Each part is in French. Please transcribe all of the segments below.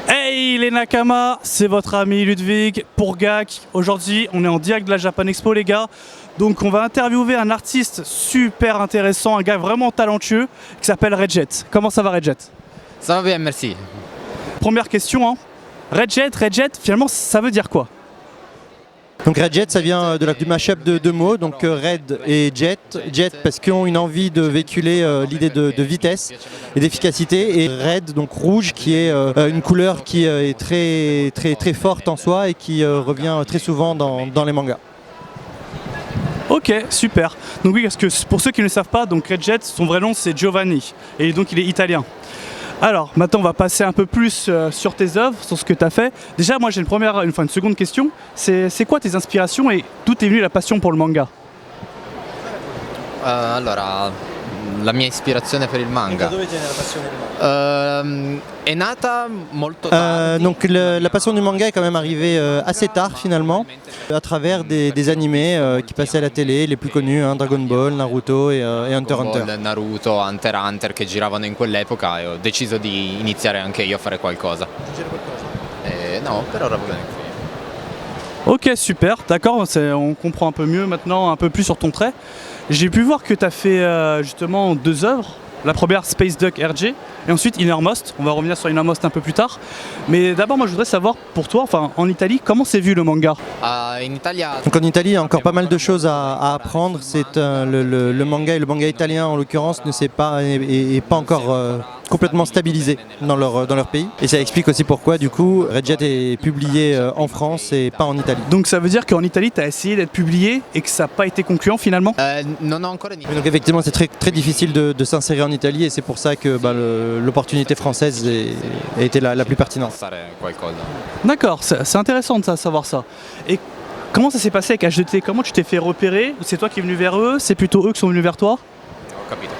Hey les Nakama, c'est votre ami Ludwig pour GAC. Aujourd'hui, on est en direct de la Japan Expo les gars. Donc on va interviewer un artiste super intéressant, un gars vraiment talentueux qui s'appelle Redjet. Comment ça va Redjet? Ça va bien, merci. Première question, hein. Redjet, finalement ça veut dire quoi? Donc Redjet, ça vient du mashup de deux mots, donc Red et Jet. Jet parce qu'ils ont une envie de véhiculer l'idée de vitesse et d'efficacité, et Red, donc rouge, qui est une couleur qui est très forte en soi et qui revient très souvent dans les mangas. Ok, super. Donc oui, parce que pour ceux qui ne le savent pas, donc Redjet, son vrai nom c'est Giovanni, et donc il est italien. Alors, maintenant on va passer un peu plus sur tes œuvres, sur ce que tu as fait. Déjà, moi j'ai une seconde question. C'est quoi tes inspirations et d'où est venue la passion pour le manga? Allora, la mia ispirazione per il manga. Dove viene la passione del manga? È nata molto tardi. Donc la passion du manga est quand même arrivée assez tard finalement, à travers des animés qui passaient à la télé, les plus connus, hein, Dragon Ball, Naruto et Hunter x Hunter. Naruto, Hunter x Hunter che giravano in quell'epoca e ho deciso di iniziare anche io a fare qualcosa. No, per ora va bene. Ok, super, d'accord, on comprend un peu mieux maintenant, un peu plus sur ton trait. J'ai pu voir que tu as fait justement deux œuvres. La première, Space Duck RG, et ensuite Innermost. On va revenir sur Innermost un peu plus tard. Mais d'abord, moi, je voudrais savoir, pour toi, enfin, en Italie, comment c'est vu le manga? In Italia. Donc en Italie, il y a encore pas mal de choses à apprendre. C'est le manga, et le manga italien en l'occurrence n'est pas encore complètement stabilisé dans leur pays. Et ça explique aussi pourquoi du coup Redjet est publié en France et pas en Italie. Donc ça veut dire qu'en Italie, tu as essayé d'être publié et que ça n'a pas été concluant finalement? Non ho ancora iniziato. Donc effectivement, c'est très difficile de s'insérer en Italie, et c'est pour ça que l'opportunité française a été la plus pertinente. D'accord, c'est intéressant de savoir ça. Et comment ça s'est passé avec H2T? Comment tu t'es fait repérer? C'est toi qui es venu vers eux? C'est plutôt eux qui sont venus vers toi? Ho capito.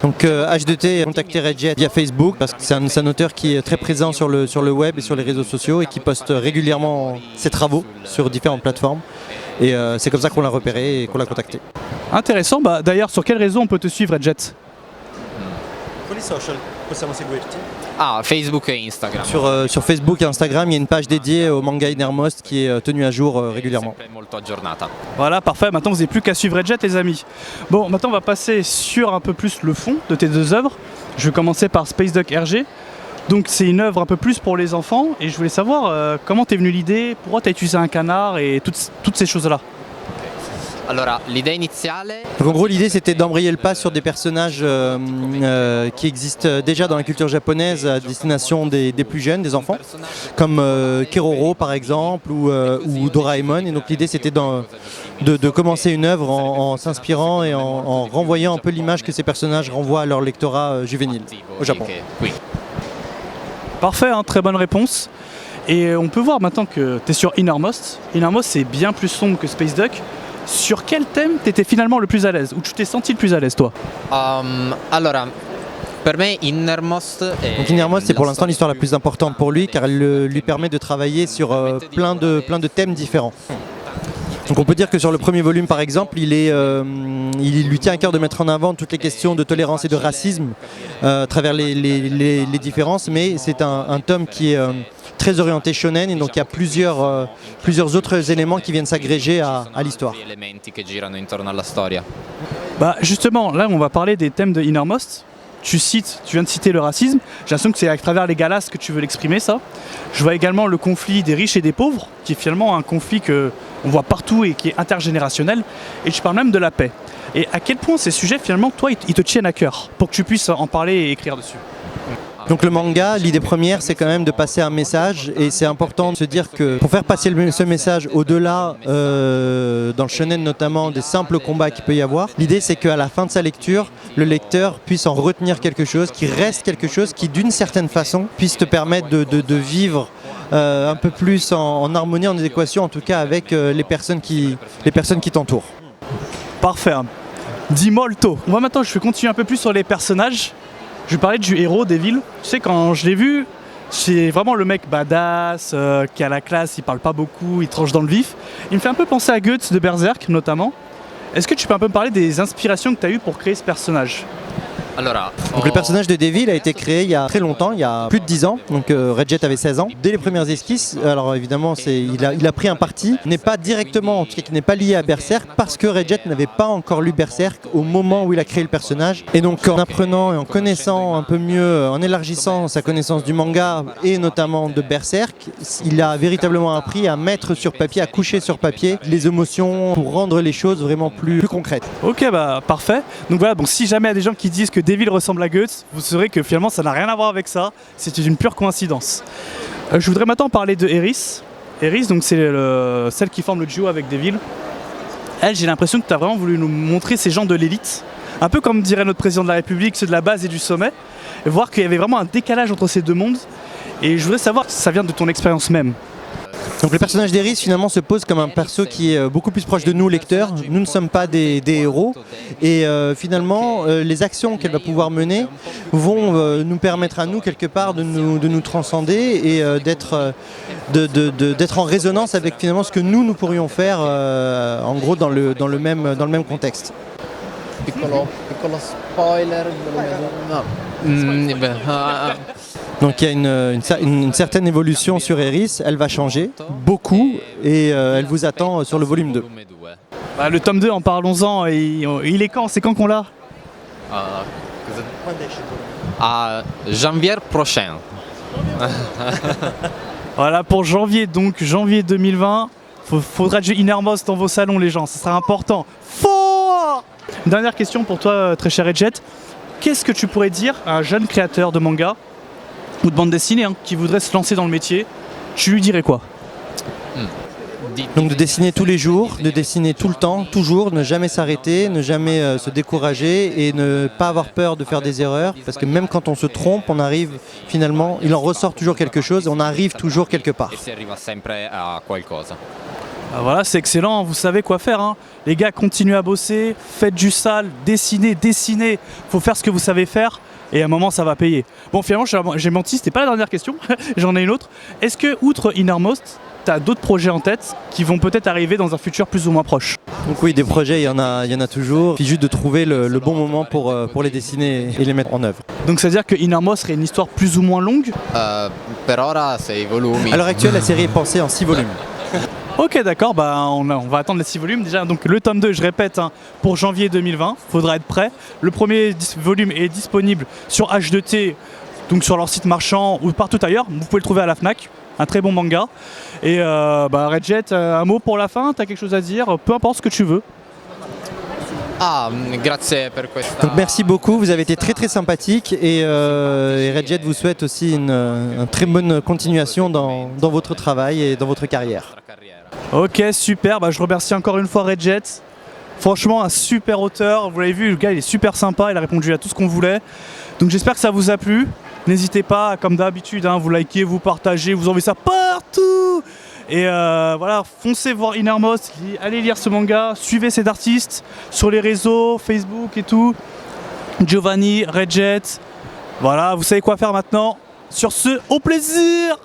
Donc H2T a contacté Redjet via Facebook parce que c'est un auteur qui est très présent sur le web et sur les réseaux sociaux et qui poste régulièrement ses travaux sur différentes plateformes. Et c'est comme ça qu'on l'a repéré et qu'on l'a contacté. Intéressant, bah d'ailleurs sur quelle réseau on peut te suivre Redjet? Quali social possiamo seguirti? Facebook et Instagram. Sur Facebook et Instagram, il y a une page dédiée au manga Innermost qui est tenue à jour régulièrement. Molto aggiornata. Voilà, parfait, maintenant vous n'avez plus qu'à suivre Redjet les amis. Bon, maintenant on va passer sur un peu plus le fond de tes deux œuvres. Je vais commencer par Space Duck RG. Donc c'est une œuvre un peu plus pour les enfants, et je voulais savoir comment t'es venue l'idée, pourquoi t'as utilisé un canard et toutes ces choses-là. Allora, l'idea iniziale. Donc en gros, l'idée c'était d'embrayer le pas sur des personnages qui existent déjà dans la culture japonaise à destination des plus jeunes, des enfants, comme Keroro par exemple ou Doraemon. Et donc l'idée c'était de commencer une œuvre en s'inspirant et en renvoyant un peu l'image que ces personnages renvoient à leur lectorat juvénile au Japon. Oui. Parfait, hein, très bonne réponse. Et on peut voir maintenant que tu es sur Innermost. Innermost c'est bien plus sombre que Space Duck. Sur quel thème t'étais finalement le plus à l'aise, ou tu t'es senti le plus à l'aise toi? Allora, per me Innermost est. Donc Innermost c'est pour l'instant l'histoire la plus importante pour lui, car elle lui permet de travailler sur plein de thèmes différents. Donc on peut dire que sur le premier volume par exemple, il lui tient à cœur de mettre en avant toutes les questions de tolérance et de racisme à travers les différences, mais c'est un tome qui est très orienté shonen, et donc il y a plusieurs autres éléments qui viennent s'agréger à l'histoire. Bah justement, là on va parler des thèmes de Innermost. Tu viens de citer le racisme, j'ai l'impression que c'est à travers les galas que tu veux l'exprimer ça. Je vois également le conflit des riches et des pauvres, qui est finalement un conflit qu'on voit partout et qui est intergénérationnel, et tu parles même de la paix. Et à quel point ces sujets finalement, toi, ils te tiennent à cœur, pour que tu puisses en parler et écrire dessus? Donc le manga, l'idée première, c'est quand même de passer un message, et c'est important de se dire que pour faire passer ce message au-delà, dans le shonen notamment, des simples combats qu'il peut y avoir, l'idée c'est qu'à la fin de sa lecture, le lecteur puisse en retenir quelque chose, qui reste quelque chose qui d'une certaine façon puisse te permettre de vivre un peu plus en harmonie, en adéquation en tout cas avec les personnes qui t'entourent. Parfait. Di molto. On va maintenant, je vais continuer un peu plus sur les personnages. Je vais parler du héros des villes. Tu sais, quand je l'ai vu, c'est vraiment le mec badass, qui a la classe, il parle pas beaucoup, il tranche dans le vif. Il me fait un peu penser à Guts de Berserk notamment. Est-ce que tu peux un peu me parler des inspirations que tu as eues pour créer ce personnage? Allora, Donc le personnage de Devil a été créé il y a très longtemps, il y a plus de 10 ans, donc Red Jet avait 16 ans. Dès les premières esquisses, alors évidemment il a pris un parti, n'est pas directement, en tout cas qui n'est pas lié à Berserk, parce que Red Jet n'avait pas encore lu Berserk au moment où il a créé le personnage. Et donc en apprenant et en connaissant un peu mieux, en élargissant sa connaissance du manga et notamment de Berserk, il a véritablement appris à mettre sur papier, à coucher sur papier les émotions pour rendre les choses vraiment plus concrètes. Ok, bah parfait. Donc voilà, donc si jamais il y a des gens qui disent que Devil ressemble à Guts, vous saurez que finalement ça n'a rien à voir avec ça, c'était une pure coïncidence. Je voudrais maintenant parler de Eris. Eris, donc c'est celle qui forme le duo avec Devil. Elle, j'ai l'impression que tu as vraiment voulu nous montrer ces gens de l'élite, un peu comme dirait notre président de la République, ceux de la base et du sommet, et voir qu'il y avait vraiment un décalage entre ces deux mondes. Et je voudrais savoir si ça vient de ton expérience même. Donc le personnage d'Eris finalement se pose comme un perso qui est beaucoup plus proche de nous lecteurs. Nous ne sommes pas des héros et finalement les actions qu'elle va pouvoir mener vont nous permettre à nous quelque part de nous transcender et d'être en résonance avec finalement ce que nous pourrions faire en gros dans le même contexte. piccolo spoiler. Donc il y a une certaine évolution sur Eris, elle va changer beaucoup et elle vous attend sur le volume 2. Bah, le tome 2, en parlons-en, il est quand? C'est quand qu'on l'a? À janvier prochain. Voilà, pour janvier, donc janvier 2020, faudra du Innermost dans vos salons les gens, ça sera important. Fort. Dernière question pour toi, très cher Red. Qu'est-ce que tu pourrais dire à un jeune créateur de manga ou de bande dessinée qui voudrait se lancer dans le métier? Tu lui dirais quoi? Donc de dessiner tous les jours, de dessiner tout le temps, toujours, ne jamais s'arrêter, ne jamais se décourager et ne pas avoir peur de faire des erreurs parce que même quand on se trompe, on arrive finalement, il en ressort toujours quelque chose, on arrive toujours quelque part. Ah voilà, c'est excellent, vous savez quoi faire. Hein. Les gars, continuez à bosser, faites du sale, dessinez. Faut faire ce que vous savez faire et à un moment, ça va payer. Bon, finalement, j'ai menti, c'était pas la dernière question. J'en ai une autre. Est-ce que, outre Innermost, tu as d'autres projets en tête qui vont peut-être arriver dans un futur plus ou moins proche? Donc oui, des projets, il y en a toujours. Il suffit juste de trouver le bon moment pour les dessiner et les mettre en œuvre. Donc ça veut dire que Innermost serait une histoire plus ou moins longue? Per ora 6 volumi. À l'heure actuelle, la série est pensée en 6 volumes. Ok, d'accord, bah on va attendre les 6 volumes déjà. Donc le tome 2, je répète, pour janvier 2020, faudra être prêt. Le premier volume est disponible sur H2T, donc sur leur site marchand ou partout ailleurs. Vous pouvez le trouver à la Fnac, un très bon manga. Et Red Jet, un mot pour la fin, t'as quelque chose à dire? Peu importe ce que tu veux. Grazie per questa. Donc merci beaucoup, vous avez été très sympathique et Red Jet vous souhaite aussi une très bonne continuation dans votre travail et dans votre carrière. Ok, super, bah, je remercie encore une fois Red Jet. Franchement, un super auteur, vous l'avez vu, le gars il est super sympa, il a répondu à tout ce qu'on voulait. Donc j'espère que ça vous a plu. N'hésitez pas, comme d'habitude, vous likez, vous partagez, vous envoyez ça partout. Et voilà, foncez voir Innermost, allez lire ce manga, suivez cet artiste sur les réseaux, Facebook et tout. Giovanni, Red Jet, voilà, vous savez quoi faire maintenant. Sur ce, au plaisir!